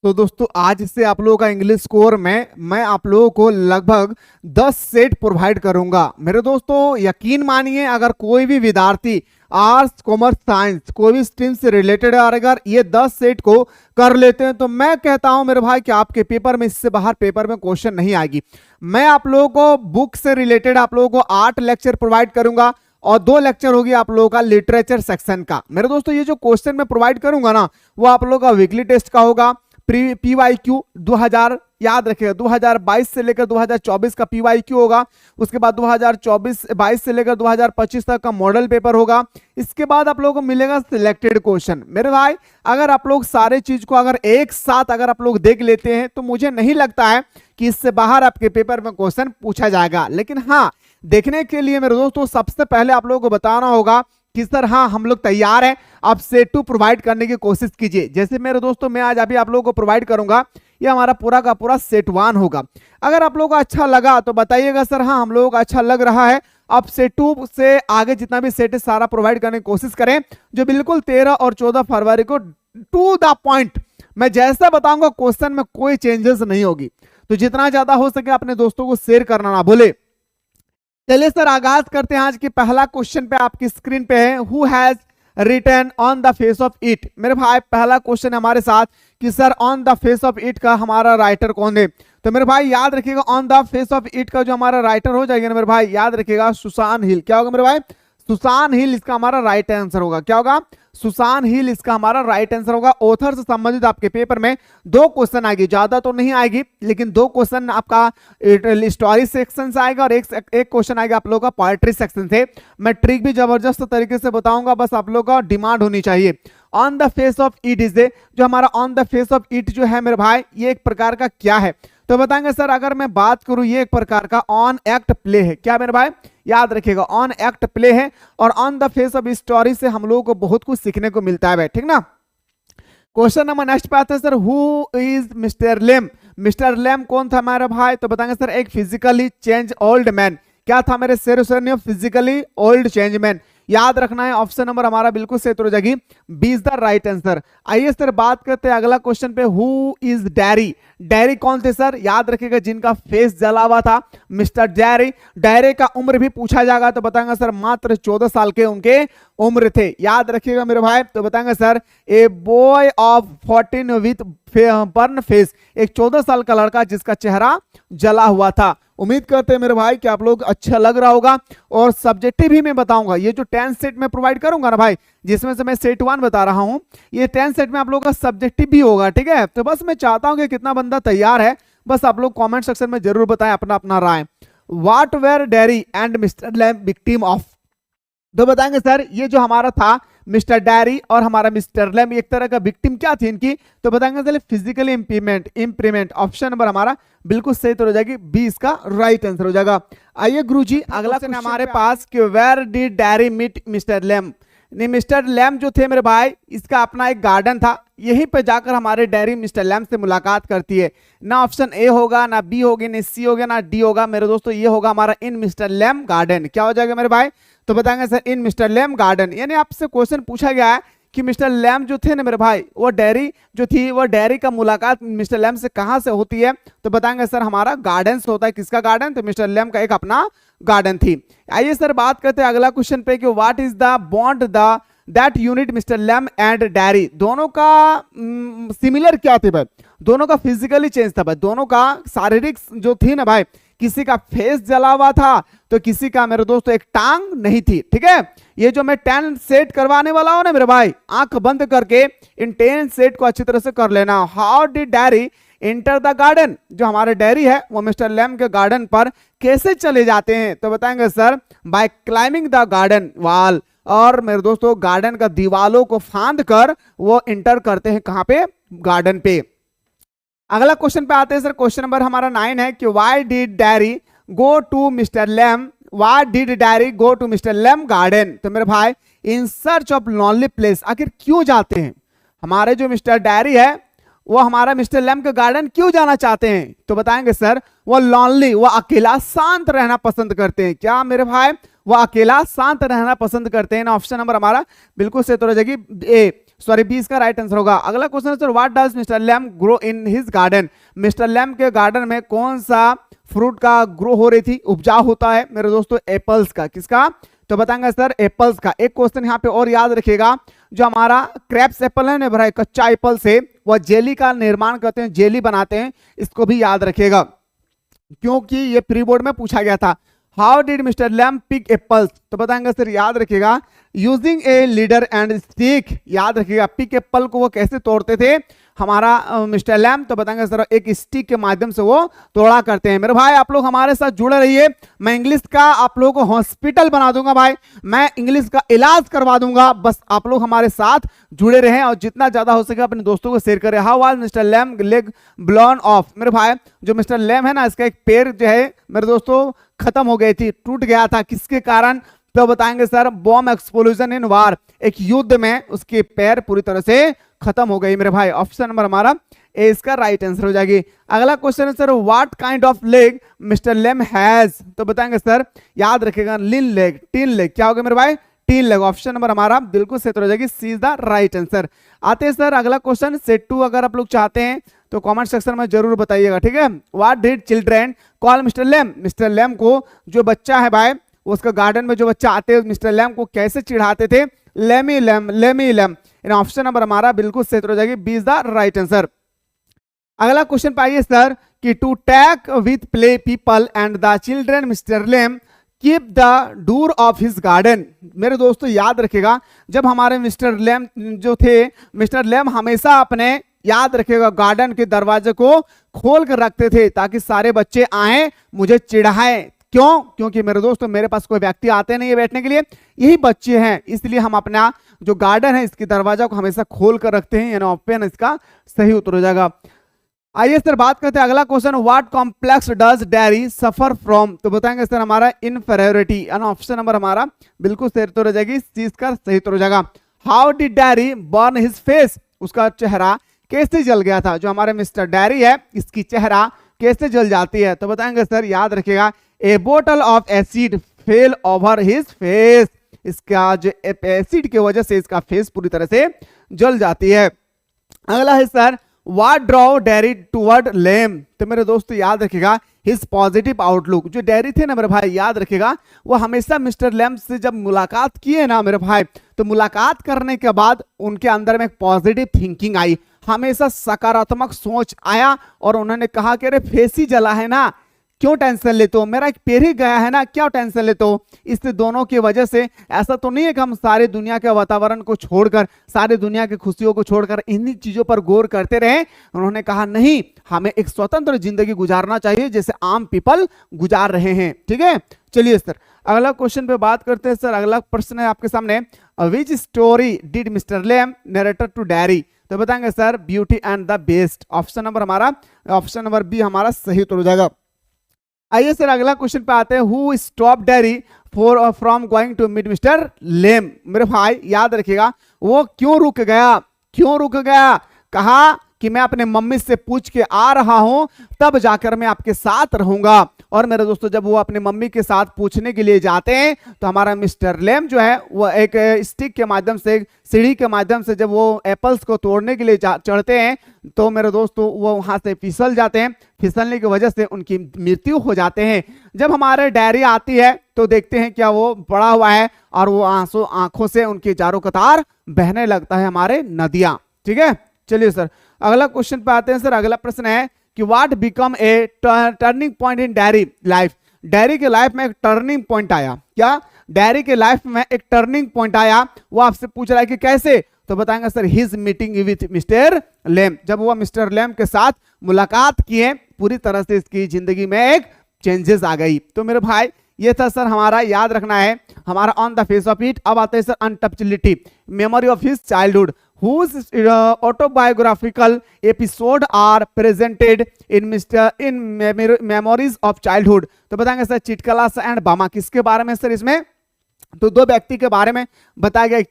तो दोस्तों आज से आप लोगों का इंग्लिश स्कोर में मैं आप लोगों को लगभग 10 सेट प्रोवाइड करूंगा। मेरे दोस्तों यकीन मानिए, अगर कोई भी विद्यार्थी आर्ट्स कॉमर्स साइंस कोई भी स्ट्रीम से रिलेटेड है और अगर ये 10 सेट को कर लेते हैं तो मैं कहता हूं मेरे भाई कि आपके पेपर में, इससे बाहर पेपर में क्वेश्चन नहीं आएगी। मैं आप लोगों को बुक से रिलेटेड आप लोगों को 8 लेक्चर प्रोवाइड करूंगा और 2 लेक्चर होगी आप लोगों का लिटरेचर सेक्शन का। मेरे दोस्तों ये जो क्वेश्चन मैं प्रोवाइड करूंगा ना, वो आप लोगों का वीकली टेस्ट का होगा। पीवाईक्यू 2000 याद रखिएगा, 2022 से लेकर 2024 का पीवाईक्यू होगा। उसके बाद 2024-22 से लेकर 2025 तक का मॉडल पेपर होगा। इसके बाद आप लोगों को मिलेगा सिलेक्टेड क्वेश्चन। मेरे भाई अगर आप लोग सारे चीज को अगर एक साथ अगर आप लोग देख लेते हैं तो मुझे नहीं लगता है कि इससे बाहर आपके पेपर में क्वेश्चन पूछा जाएगा। लेकिन हाँ, देखने के लिए मेरे दोस्तों सबसे पहले आप लोगों को बताना होगा कि सर हाँ हम लोग तैयार हैं, आप सेट 2 प्रोवाइड करने की कोशिश कीजिए। जैसे मेरे दोस्तों मैं आज अभी आप लोगों को प्रोवाइड करूंगा, ये हमारा पूरा का पूरा सेट 1 होगा। अगर आप लोगों को अच्छा लगा तो बताइएगा सर हाँ हम लोगों को अच्छा लग रहा है। आप सेट 2 से आगे जितना भी सेट है सारा प्रोवाइड करने की कोशिश करें, जो बिल्कुल 13 और 14 फरवरी को टू द पॉइंट मैं जैसा बताऊंगा क्वेश्चन में कोई चेंजेस नहीं होगी। तो जितना ज्यादा हो सके अपने दोस्तों को शेयर करना ना भूले। चलिए सर आगाज करते हैं। आज की पहला क्वेश्चन पे आपकी स्क्रीन पे है, who has written on the face of it. मेरे भाई पहला क्वेश्चन हमारे साथ कि sir on the face of it का हमारा राइटर कौन है। तो मेरे भाई याद रखिएगा on the face of it का जो हमारा राइटर हो जाएगा ना मेरे भाई, याद रखिएगा सुसान हिल। क्या होगा मेरे भाई? सुसान हिल इसका हमारा राइट आंसर होगा। क्या होगा? सुसान हिल इसका हमारा राइट आंसर होगा। ऑथर से संबंधित आपके पेपर में 2 क्वेश्चन आएगी, ज्यादा तो नहीं आएगी लेकिन 2 क्वेश्चन आपका स्टोरी सेक्शन से आएगा और एक क्वेश्चन आएगा आप लोगों का पोएट्री सेक्शन से। मैं ट्रिक भी जबरदस्त तरीके से बताऊंगा, बस आप लोगों का डिमांड होनी चाहिए। On the face of it is जो हमारा on the face of it जो है मेरे भाई, ये एक प्रकार का क्या है? तो बताएंगे सर अगर मैं बात करूं ये एक प्रकार का ऑन एक्ट प्ले है। क्या मेरे भाई? याद रखिएगा ऑन एक्ट प्ले है और on the face of story से हम लोगों को बहुत कुछ सीखने को मिलता है भाई, ठीक ना। क्वेश्चन नंबर नेक्स्ट पे आता है sir, who is Mister Lamb. Mister Lamb कौन था हमारा भाई? तो बताएंगे सर एक फिजिकली चेंज ओल्ड मैन। क्या था मेरे शेर sir? Physically old change man. याद रखना है ऑप्शन नंबर हमारा बिल्कुल सही हो जाएगी, B is the right answer. आइए सर बात करते हैं अगला क्वेश्चन पे, हु इज डैरी। डैरी कौन थे सर? याद रखिएगा जिनका फेस जला हुआ था, मिस्टर डैरी। डैरी का उम्र भी पूछा जाएगा तो बताएंगे सर मात्र 14 साल के उनके उम्र थे। याद रखिएगा मेरे भाई। तो बताएंगे sir a boy of 14 with burn face, एक 14 साल का लड़का जिसका चेहरा जला हुआ था। उम्मीद करते हैं मेरे भाई कि आप लोग अच्छा लग रहा होगा। और सब्जेक्टिव भी मैं बताऊंगा, ये जो 10 सेट में प्रोवाइड करूंगा ना भाई, जिसमें से मैं सेट 1 बता रहा हूं, ये 10 सेट में आप लोगों का सब्जेक्टिव भी होगा, ठीक है। तो बस मैं चाहता हूं कि कितना बंदा तैयार है, बस आप लोग कमेंट सेक्शन में जरूर बताएं अपना अपना राय। What were Derry and Mister Lamb victim of. तो बताएंगे सर ये जो हमारा था मिस्टर डैरी और हमारा मिस्टर लैम, एक तरह का विक्टिम क्या थी इनकी? तो बताएंगे sir physically improvement. Option number हमारा बिल्कुल सही तो हो जाएगी, बी इसका राइट आंसर हो जाएगा। आइए गुरुजी अगला क्वेश्चन हमारे पास कि where did Derry meet mister Lamb. नहीं, मिस्टर लैम जो थे मेरे भाई, इसका अपना एक गार्डन था, यहीं पे जाकर हमारे डैरी मिस्टर लैम से मुलाकात करती है। ना ऑप्शन ए होगा, ना बी होगी, ना सी होगा, ना डी होगा। मेरे दोस्तों ये होगा हमारा इन मिस्टर लैम गार्डन। क्या हो जाएगा मेरे भाई? तो बताएंगे सर इन मिस्टर लैम गार्डन। यानी आपसे क्वेश्चन पूछा गया है कि मिस्टर लैम जो थे ना मेरे भाई, वो डैरी जो थी, वो डैरी का मुलाकात मिस्टर लैम से कहां से होती है? तो बताएंगे सर हमारा गार्डन से होता है। किसका गार्डन? तो मिस्टर लैम का एक अपना गार्डन थी। आइए सर बात करते हैं अगला क्वेश्चन पे कि what is the bond the that unit mister Lamb and Derry. दोनों का सिमिलर क्या थे भाई? दोनों का फिजिकली चेंज था भाई, दोनों का शारीरिक जो थी ना भाई, किसी का फेस जला हुआ था तो किसी का मेरे दोस्तों एक टांग नहीं थी, ठीक है। ये जो मैं 10 सेट करवाने वाला हूं ना मेरे भाई, आंख बंद करके इन 10 सेट को अच्छी तरह से कर लेना। How did dairy enter the garden. जो हमारे डैरी है वो मिस्टर लैम के गार्डन पर कैसे चले जाते हैं? तो बताएंगे sir by climbing the garden wall. और मेरे दोस्तों गार्डन का दीवालों को फांद कर वो इंटर करते हैं कहां पे? गार्डन पे। अगला क्वेश्चन पे आते हैं सर, क्वेश्चन नंबर हमारा 9 है कि why did Derry go to mister Lamb, why did Derry go to mister Lamb garden. तो मेरे भाई in search of lonely place, आखिर क्यों जाते हैं हमारे जो मिस्टर डैरी है, वो हमारा मिस्टर लैम के गार्डन क्यों जाना चाहते हैं? तो बताएंगे सर वो लॉनली, वो अकेला शांत रहना पसंद करते हैं। क्या मेरे भाई? वो अकेला शांत रहना पसंद करते हैं। ऑप्शन नंबर हमारा बिल्कुल सही तो हो जाएगी ए, सॉरी बी इसका राइट आंसर होगा। अगला क्वेश्चन है sir what does mister Lamb grow in his garden. Mister Lamb के गार्डन में कौन सा फ्रूट का ग्रो हो रही थी, उपजाऊ होता है मेरे दोस्तों, एप्पल्स का। किसका, तो बताएंगे सर एप्पल्स का। एक क्वेश्चन यहाँ पे और याद रखिएगा, जो हमारा क्रैप्स एप्पल है ना भाई, कच्चा एप्पल से वह जेली का निर्माण करते हैं, जेली बनाते हैं, इसको भी याद रखिएगा क्योंकि ये प्री बोर्ड में पूछा गया था। How did mister Lamb pick apples, तो बताएंगे सर याद रखिएगा using a ladder and stick. याद रखिएगा पिक एप्पल को वो कैसे तोड़ते थे हमारा मिस्टर लैम, तो बताएंगे सर एक स्टिक के माध्यम से वो तोड़ा करते हैं। मेरे भाई आप लोग हमारे साथ जुड़े रहिए, मैं इंग्लिश का आप लोगों को हॉस्पिटल बना दूंगा भाई, मैं इंग्लिश का इलाज करवा दूंगा, बस आप लोग हमारे साथ जुड़े रहें और जितना ज्यादा हो सके अपने दोस्तों को शेयर करें। How was mister Lamb leg blown off. मेरे भाई जो मिस्टर लैम है ना, इसका एक पैर जो है मेरे दोस्तों खत्म हो गई थी, टूट गया था, किसके कारण, तो बताएंगे सर बॉम्ब एक्सप्लोजन इन वार, एक युद्ध में उसके पैर पूरी तरह से खत्म हो गई मेरे भाई। ऑप्शन नंबर हमारा ए इसका राइट आंसर हो जाएगी। अगला क्वेश्चन है sir what kind of leg mister Lamb has, तो बताएंगे सर याद रखिएगा लिन लेग, टीन लेग, क्या होगा मेरे भाई, टीन लेग। ऑप्शन नंबर हमारा बिल्कुल सही हो जाएगी, सी इज द राइट आंसर। आते हैं सर अगला क्वेश्चन सेट 2, अगर आप लोग चाहते हैं तो कमेंट सेक्शन में जरूर बताइएगा, ठीक है। What did children call mister Lamb, mister Lamb को जो बच्चा है भाई, उसका गार्डन में जो बच्चा आते हैं मिस्टर लैम को कैसे चिढ़ाते थे, Lamey Lamb, Lamey Lamb. Option number हमारा बिल्कुल सही हो जाएगी, B is the right answer. अगला क्वेश्चन पाइए सर कि to talk with play people and the children mister Lamb keep the door of his garden. मेरे दोस्तों याद रखिएगा जब हमारे मिस्टर लैम जो थे, मिस्टर लैम हमेशा अपने याद रखिएगा गार्डन के दरवाजे को खोल कर रखते थे ताकि सारे बच्चे आए मुझे चिढ़ाएं। क्यों, क्योंकि मेरे दोस्तों मेरे पास कोई व्यक्ति आते नहीं है बैठने के लिए, यही बच्चे हैं, इसलिए हम अपना जो गार्डन है इसकी दरवाजा को हमेशा खोल कर रखते हैं, यानी ओपन, इसका सही उत्तर हो जाएगा। आइए सर बात करते हैं अगला question what complex does dairy suffer from, तो बताएंगे सर हमारा इनफेरियोरिटी। ऑप्शन नंबर हमारा बिल्कुल सही उत्तर हो जाएगी, सी इसका सही उत्तर हो जाएगा। How did dairy burn his face, उसका चेहरा कैसे जल गया था, जो हमारे मिस्टर डेयरी है इसकी चेहरा कैसे जल जाती है, तो बताएंगे सर याद रखिएगा ए बोतल of acid fail over his face, इसका जो एसिड की वजह से इसका फेस पूरी तरह से जल जाती है। अगला है sir what draw Derry toward Lamb, तो मेरे दोस्तों याद रखिएगा हिज पॉजिटिव आउटलुक। जो डेयरी थे ना मेरे भाई याद रखिएगा वो हमेशा मिस्टर लैम से जब मुलाकात किए ना मेरे भाई, तो मुलाकात करने के बाद उनके अंदर में एक पॉजिटिव थिंकिंग आई, हमेशा सकारात्मक सोच आया और उन्होंने कहा कि अरे फेस ही जला है ना, क्यों टेंशन लेते हो, मेरा एक पैर ही गया है ना, क्या टेंशन लेते हो। इस दोनों की वजह से ऐसा तो नहीं है कि हम सारे दुनिया के वातावरण को छोड़कर, सारे दुनिया की खुशियों को छोड़कर इन्हीं चीजों पर गौर करते रहे। उन्होंने कहा नहीं, हमें एक स्वतंत्र जिंदगी गुजारना चाहिए जैसे आम पीपल गुजार रहे हैं, ठीक है। चलिए सर अगला क्वेश्चन पे बात करते हैं सर। अगला प्रश्न है आपके सामने which story did mister Lamb narrate to Derry, तो बताएंगे sir beauty and the beast. Option number हमारा ऑप्शन नंबर बी हमारा सही उत्तर हो जाएगा। आइए सर अगला क्वेश्चन पे आते हैं who stop Derry for from going to meet mister Lamb. मेरे भाई याद रखिएगा वो क्यों रुक गया, क्यों रुक गया, कहा कि मैं अपने मम्मी से पूछ के आ रहा हूं तब जाकर मैं आपके साथ रहूंगा। और मेरे दोस्तों जब वो अपने मम्मी के साथ पूछने के लिए जाते हैं तो हमारा मिस्टर लैम जो है वो एक स्टिक के माध्यम से, सीढ़ी के माध्यम से जब वो एप्पल्स को तोड़ने के लिए चढ़ते हैं तो मेरे दोस्तों वो वहां से फिसल जाते हैं, फिसलने की वजह से उनकी मृत्यु हो जाते हैं। जब हमारे डायरी आती है तो देखते हैं क्या वो पड़ा हुआ है और वो आंसू आंखों से उनकी चारों कतार बहने लगता है हमारे नदियां, ठीक है। चलिए सर अगला क्वेश्चन पे आते हैं सर। अगला प्रश्न है कि what become a turning point in diary life. Diary के लाइफ में एक टर्निंग पॉइंट आया, क्या डायरी के लाइफ में एक टर्निंग पॉइंट आया, वो आपसे पूछ रहा है कि कैसे, तो बताएंगे sir his meeting with mister Lamb. जब वो मिस्टर लैम के साथ मुलाकात किए पूरी तरह से इसकी जिंदगी में एक चेंजेस आ गई। तो मेरे भाई ये था सर हमारा, याद रखना है हमारा on the face of it. अब आते हैं sir untouchability, memory of his childhood, whose autobiographical episode are presented in memories of childhood। तो बताएंगे सर चिटकलासा एंड बामा, किसके बारे में सर इसमें, तो दो व्यक्ति के बारे में बताया गया, एक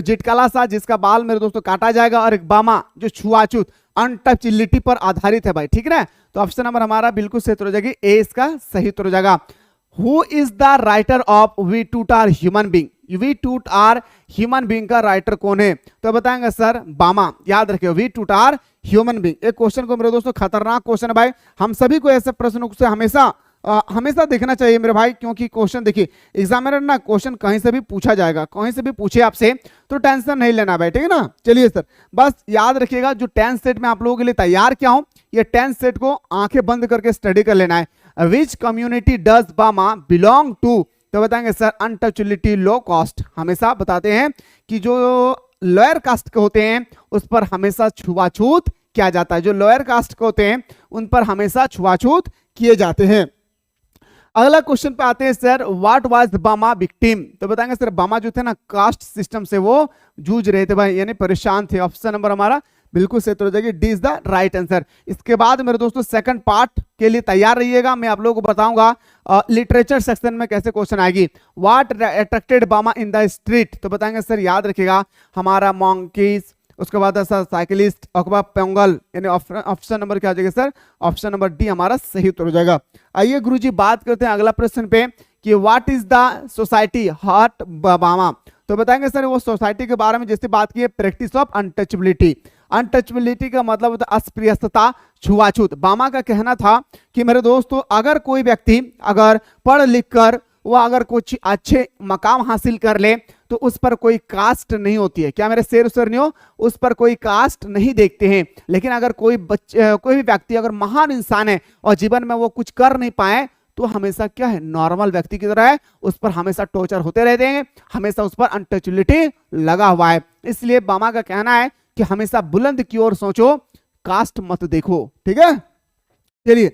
चिटकलासा जिसका बाल मेरे दोस्तों काटा जाएगा और एक बामा जो छुआछूत अनटचेबिलिटी पर आधारित है भाई, ठीक है ना। तो ऑप्शन नंबर हमारा बिल्कुल सही उत्तर हो जाएगी, ए इसका सही उत्तर हो जाएगा। Who is the writer of we too are human being. We too are human being का राइटर कौन है? तो बताएंगे सर बामा। याद रखिए we too are human being. एक क्वेश्चन को मेरे दोस्तों खतरनाक क्वेश्चन है भाई, हम सभी को ऐसे प्रश्नों से हमेशा देखना चाहिए मेरे भाई, क्योंकि क्वेश्चन देखिए एग्जामिनर ना क्वेश्चन कहीं से भी पूछा जाएगा, कहीं से भी पूछे आपसे तो टेंशन नहीं लेना भाई, ठीक है ना। चलिए सर बस याद रखिएगा जो 10 सेट में आप लोगों के लिए तैयार किया हूं, ये 10 सेट को आंखें बंद करके स्टडी कर लेना है। विच कम्युनिटी डज बामा बिलोंग टू? तो बताएंगे सर अनटचेबिलिटी लो कास्ट। हमेशा बताते हैं कि जो लोअर कास्ट के होते हैं उस पर हमेशा छुआछूत किया जाता है, जो लोअर कास्ट के होते हैं उन पर हमेशा छुआछूत किए जाते हैं। अगला क्वेश्चन पे आते हैं सर व्हाट वाज बामा विक्टिम? तो बताएंगे सर बामा जो थे ना कास्ट सिस्टम से वो जूझ रहे थे भाई, यानी परेशान थे। ऑप्शन नंबर हमारा बिल्कुल सही हो जाएगी, D is the right answer. इसके बाद मेरे दोस्तों सेकंड पार्ट के लिए तैयार रहिएगा, मैं आप लोगों को बताऊंगा लिटरेचर सेक्शन में कैसे क्वेश्चन आएगी। व्हाट अट्रैक्टेड बामा इन द स्ट्रीट? तो बताएंगे सर याद रखिएगा हमारा मॉन्कीज, उसके बाद सर साइकिलिस्ट, और बाद पोंगल, यानी ऑप्शन नंबर क्या हो जाएगा सर? ऑप्शन नंबर डी हमारा सही उत्तर हो जाएगा। आइए गुरुजी बात करते हैं अगला प्रश्न पे कि what is the society hurt Bama? तो बताएंगे सर वो सोसाइटी के बारे में जैसे बात की है प्रैक्टिस ऑफ अनटचेबिलिटी। अनटचेबिलिटी का मतलब होता है अस्पृश्यता, छुआछूत। बामा का कहना था कि मेरे दोस्तों अगर कोई व्यक्ति अगर पढ़ लिख कर वह अगर कुछ अच्छे मकाम हासिल कर ले तो उस पर कोई कास्ट नहीं होती है। क्या मेरे शेर नहीं हो? उस पर कोई कास्ट नहीं देखते हैं। लेकिन अगर कोई भी व्यक्ति अगर महान इंसान है और जीवन में वो कुछ कर नहीं पाए तो हमेशा क्या है नॉर्मल व्यक्ति की तरह है, उस पर हमेशा टॉर्चर होते रहते हैं, हमेशा उस पर अनटचेबिलिटी लगा हुआ है। इसलिए बामा का कहना है कि हमेशा बुलंद की ओर सोचो, कास्ट मत देखो, ठीक है। चलिए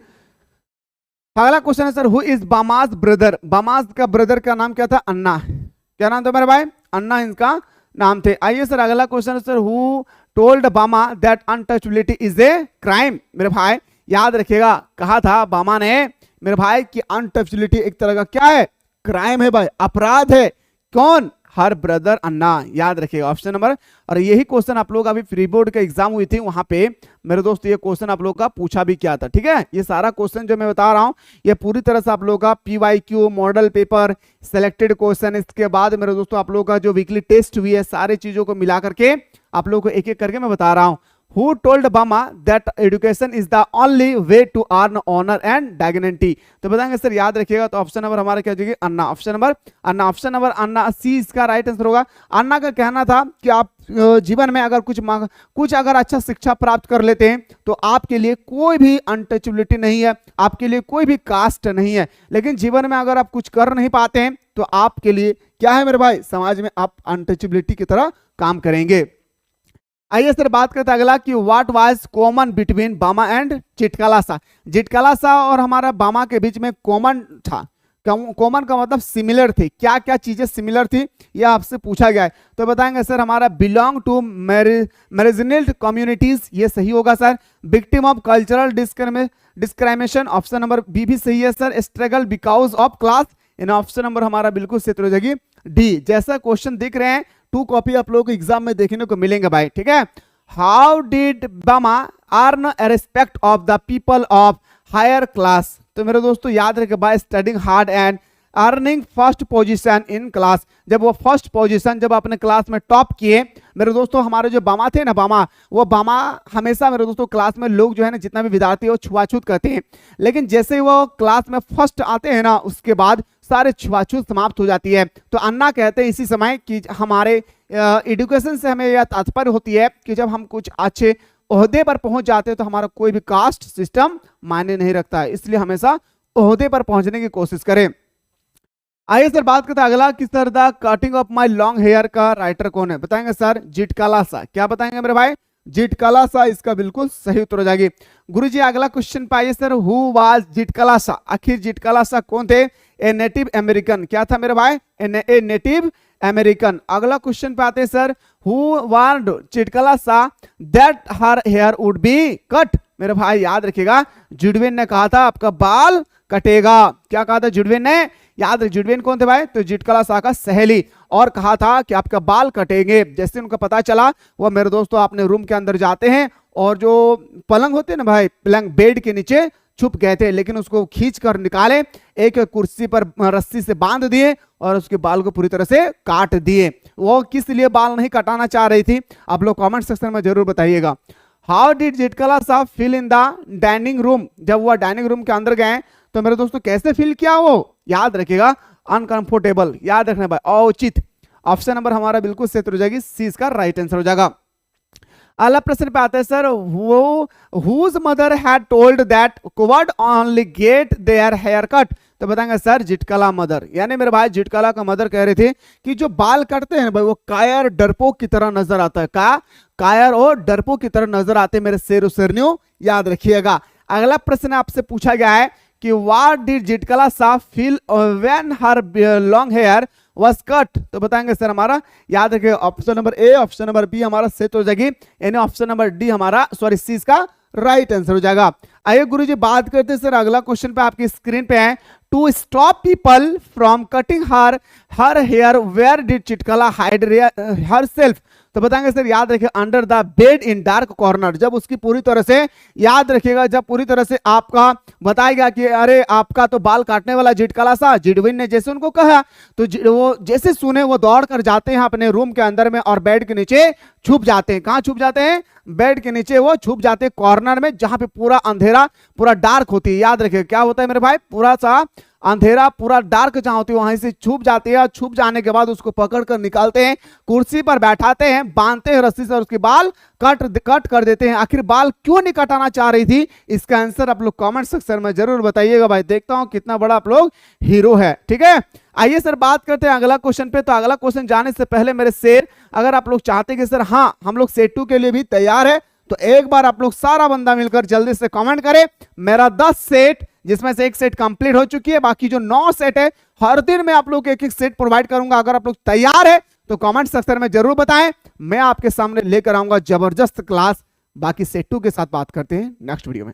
अगला क्वेश्चन है सर हु इज बामाज ब्रदर? बामाज का ब्रदर का नाम क्या था? अन्ना। क्या नाम था मेरे भाई? अन्ना इनका नाम थे। आइए सर अगला क्वेश्चन है सर हु टोल्ड बामा that untouchability is a crime? मेरे भाई याद रखिएगा कहा था बामा ने मेरे भाई कि अनटचेबिलिटी एक तरह का क्या है? क्राइम है भाई, अपराध है। कौन? हर ब्रदर अन्ना। याद रखिएगा ऑप्शन नंबर। और यही क्वेश्चन आप लोग अभी फ्री बोर्ड का एग्जाम हुई थी, वहां पे मेरे दोस्त ये क्वेश्चन आप लोग का पूछा भी किया था, ठीक है। ये सारा क्वेश्चन जो मैं बता रहा हूं ये पूरी तरह से आप लोग का PYQ model paper selected question, इसके बाद मेरे दोस्तों आप लोग का जो वीकली टेस्ट हुई है सारी चीजों को मिला करके आप लोग को एक एक करके मैं बता रहा हूं। Who told Bama that education is the only way to earn honor and dignity? तो बताएंगे सर याद रखिएगा तो ऑप्शन नंबर हमारा क्या हो जाएगी? अन्ना। ऑप्शन नंबर अन्ना। ऑप्शन नंबर अन्ना सी इसका राइट आंसर होगा। अन्ना का कहना था कि आप जीवन में अगर कुछ अगर अच्छा शिक्षा प्राप्त कर लेते हैं तो आपके लिए कोई भी अनटचेबिलिटी नहीं है, आपके लिए कोई भी कास्ट नहीं है। लेकिन जीवन में अगर आप कुछ कर नहीं पाते हैं तो आपके लिए क्या है मेरे भाई? समाज में आप अनटचेबिलिटी की तरह काम करेंगे। आइए सर बात करते हैं अगला कि व्हाट वाज कॉमन बिटवीन बामा एंड चिटकालासा? चिटकालासा और हमारा बामा के बीच में कॉमन था। कॉमन का मतलब सिमिलर थे। क्या क्या चीजें सिमिलर थी यह आपसे पूछा गया है। तो बताएंगे सर हमारा बिलोंग टू मैरिजिनल कम्युनिटीज, ये सही होगा sir. Victim of cultural discrimination, option number B भी सही है sir. Struggle because of class, इन ऑप्शन नंबर हमारा बिल्कुल सही हो जाएगी डी। जैसा क्वेश्चन दिख रहे हैं 2 कॉपी आप लोगों को एग्जाम में देखने को मिलेंगे भाई, ठीक है। How did Bama earn respect of the people of higher class? तो मेरे दोस्तों याद रखें by studying hard and earning first position in class. जब वो फर्स्ट पोजीशन जब अपने क्लास में टॉप किए मेरे दोस्तों, हमारे जो बामा थे ना बामा हमेशा मेरे दोस्तों क्लास में लोग जो है ना जितना भी विद्यार्थी है वो छुआछूत करते हैं, लेकिन जैसे वो क्लास में फर्स्ट आते हैं ना उसके बाद सारे छुआछूत समाप्त हो जाती है। तो अन्ना कहते हैं इसी समय कि हमारे एजुकेशन से हमें यह तात्पर्य होती है कि जब हम कुछ अच्छे ओहदे पर पहुंच जाते हैं तो हमारा कोई भी कास्ट सिस्टम मायने नहीं रखता है, इसलिए हमेशा ओहदे पर पहुंचने की कोशिश करें। आइए सर बात करते हैं अगला कि sir the cutting of my long hair का राइटर कौन है? बताएंगे सर जिटकालासा। क्या बताएंगे मेरे भाई? जिटकालासा इसका बिल्कुल सही उत्तर हो जाएगी। गुरुजी अगला क्वेश्चन पाइए सर हु वाज जिटकालासा? आखिर जिटकालासा कौन थे? A Native American. क्या था मेरे भाई? A Native American. अगला क्वेश्चन पे आते हैं sir who warned Zitkala Sa that her hair would be cut? मेरे भाई याद रखिएगा जुडविन ने कहा था आपका बाल कटेगा। क्या कहा था जुडविन ने? याद रख जुडविन कौन थे भाई? तो जिटकालासा का सहेली, और कहा था कि आपका बाल कटेंगे। जैसे उनको पता चला वो मेरे दोस्तों अपने रूम के अंदर जाते हैं और जो पलंग होते हैं ना भाई, पलंग बेड के नीचे छुप गए थे, लेकिन उसको खींच कर निकाले, एक कुर्सी पर रस्सी से बांध दिए और उसके बाल को पूरी तरह से काट दिए। वो किस लिए बाल नहीं कटाना चाह रही थी, आप लोग कमेंट सेक्शन में जरूर बताइएगा। हाउ डिड जेठकला साहब feel in the dining room, जब वह डाइनिंग रूम के अंदर गए तो मेरे दोस्तों कैसे फील किया, वो याद रखिएगा अनकंफर्टेबल, याद रखना भाई, औचित। ऑप्शन नंबर हमारा बिल्कुल सही हो जाएगी, सी इसका राइट आंसर हो जाएगा। अगला प्रश्न पे आते हैं सर, वो whose mother had told that cowards only get their hair cut, तो बताएंगे सर जिटकला मदर, यानी मेरे भाई जिटकला का मदर कह रहे थे कि जो बाल कटते हैं भाई वो कायर डरपोक की तरह नजर आता है, का कायर और डरपोक की तरह नजर आते हैं मेरे शेर शेरनियों, याद रखिएगा। अगला प्रश्न आपसे पूछा गया है कि what did Zitkala Sa feel when her long hair was cut, तो बताएंगे सर हमारा, याद रखिए option number A, option number B हमारा सेट हो जाएगी, यानी ऑप्शन नंबर डी हमारा सॉरी सी इसका राइट आंसर हो जाएगा। आइए गुरुजी बात करते हैं सर अगला क्वेश्चन पे, आपकी स्क्रीन पे है, to stop people from cutting her hair where did Zitkala hide herself, तो बताएंगे सर याद रखिए under the bed in dark corner, जब उसकी पूरी तरह से याद रखिएगा, जब पूरी तरह से आपका बताएगा कि अरे आपका तो बाल काटने वाला जिटकला सा, जिडविन ने जैसे उनको कहा तो वो जैसे सुने वो दौड़ कर जाते हैं अपने रूम के अंदर में और बेड के नीचे छुप जाते हैं। कहां छुप जाते हैं, बेड के नीचे वो छुप जाते हैं कॉर्नर में, जहां पे पूरा अंधेरा पूरा डार्क होती है, याद रखिए क्या होता है मेरे भाई, पूरा सा अंधेरा पूरा डार्क जहां होती है वहीं से छुप जाती है, छुप जाने के बाद उसको पकड़ कर निकालते हैं, कुर्सी पर बैठाते हैं, बांधते हैं रस्सी से और उसके बाल कट कर देते हैं। आखिर बाल क्यों नहीं कटाना चाह रही थी, इसका आंसर आप लोग कमेंट सेक्शन में जरूर बताइएगा भाई, देखता हूं कितना बड़ा आप लोग हीरो है, ठीक है। आइए सर बात करते हैं अगला क्वेश्चन पे, तो अगला क्वेश्चन जाने से पहले मेरे शेर, अगर आप लोग चाहते कि सर हाँ हम लोग सेट 2 के लिए भी तैयार है, तो एक बार आप लोग सारा बंदा मिलकर जल्दी से कमेंट करें, मेरा 10 सेट जिसमें से एक सेट कंप्लीट हो चुकी है, बाकी जो 9 सेट है हर दिन मैं आप लोग एक एक सेट प्रोवाइड करूंगा। अगर आप लोग तैयार है तो कमेंट सेक्शन में जरूर बताएं, मैं आपके सामने लेकर आऊंगा जबरदस्त क्लास। बाकी सेट 2 के साथ बात करते हैं नेक्स्ट वीडियो में।